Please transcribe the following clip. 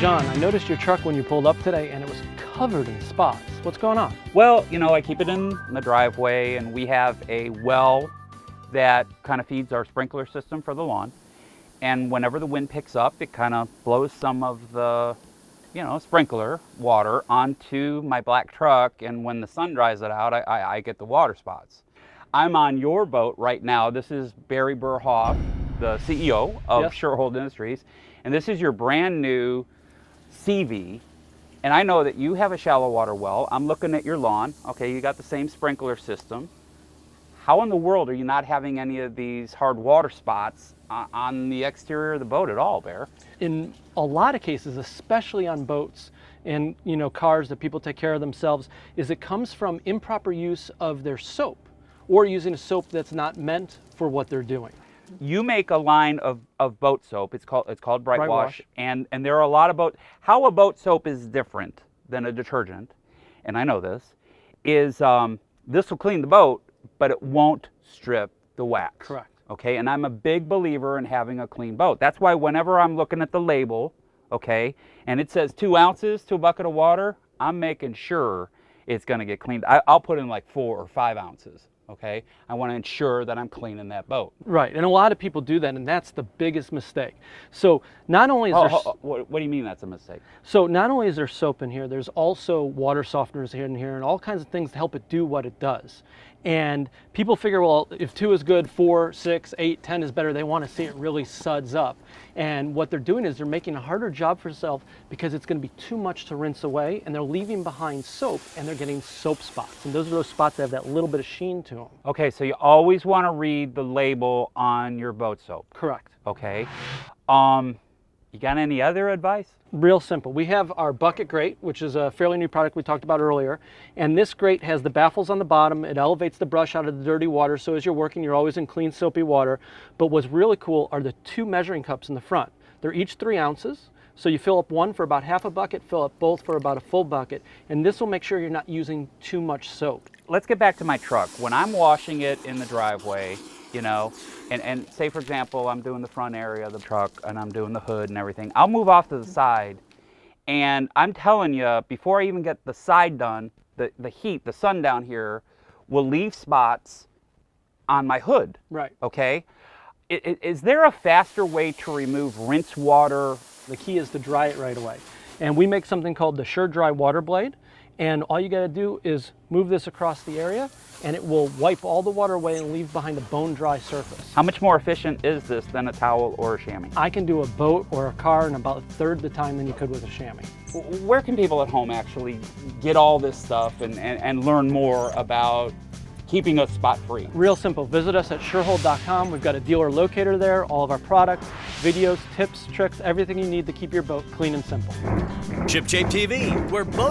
John, I noticed your truck when you pulled up today and it was covered in spots. What's going on? Well, you know, I keep it in the driveway and we have a well that kind of feeds our sprinkler system for the lawn. And whenever the wind picks up, it kind of blows some of the, sprinkler water onto my black truck. And when the sun dries it out, I get the water spots. I'm on your boat right now. This is Barry Burhoff, the CEO of Yes. Surehold Industries. And this is your brand new CV. And I know that you have a shallow water well. I'm looking at your lawn. Okay, you got the same sprinkler system. How in the world are you not having any of these hard water spots on the exterior of the boat at all, Bear? In a lot of cases, especially on boats and cars that people take care of themselves, is it comes from improper use of their soap or using a soap that's not meant for what they're doing. You make a line of boat soap. It's called Bright Bright Wash, Wash. and there are a lot of how a boat soap is different than a detergent, and I know this, is this will clean the boat, but it won't strip the wax. Correct. Okay, and I'm a big believer in having a clean boat. That's why whenever I'm looking at the label, okay, and it says 2 ounces to a bucket of water, I'm making sure it's going to get cleaned. I'll put in like 4 or 5 ounces. Okay, I want to ensure that I'm cleaning that boat. Right, and a lot of people do that, and that's the biggest mistake. So not only is there What do you mean that's a mistake? So not only is there soap in here, there's also water softeners here and all kinds of things to help it do what it does. And people figure, well, if 2 is good, 4, 6, 8, 10 is better. They want to see it really suds up. And what they're doing is they're making a harder job for themselves because it's going to be too much to rinse away, and they're leaving behind soap, and they're getting soap spots. And those are those spots that have that little bit of sheen to them. Okay, so you always want to read the label on your boat soap. Correct. Okay. You got any other advice? Real simple. We have our bucket grate, which is a fairly new product we talked about earlier. And this grate has the baffles on the bottom. It elevates the brush out of the dirty water. So as you're working, you're always in clean, soapy water. But what's really cool are the 2 measuring cups in the front. They're each 3 ounces. So you fill up one for about half a bucket, fill up both for about a full bucket. And this will make sure you're not using too much soap. Let's get back to my truck. When I'm washing it in the driveway, and say, for example, I'm doing the front area of the truck and I'm doing the hood and everything, I'll move off to the side. And I'm telling you, before I even get the side done, the heat, the sun down here will leave spots on my hood. Right. Okay? Is there a faster way to remove rinse water? The key is to dry it right away. And we make something called the Sure Dry Water Blade. And all you got to do is move this across the area, and it will wipe all the water away and leave behind a bone dry surface. How much more efficient is this than a towel or a chamois? I can do a boat or a car in about a third the time than you could with a chamois. Where can people at home actually get all this stuff and learn more about keeping us spot free? Real simple. Visit us at surehold.com. We've got a dealer locator there, all of our products, videos, tips, tricks, everything you need to keep your boat clean and simple. ShipShape TV, where boat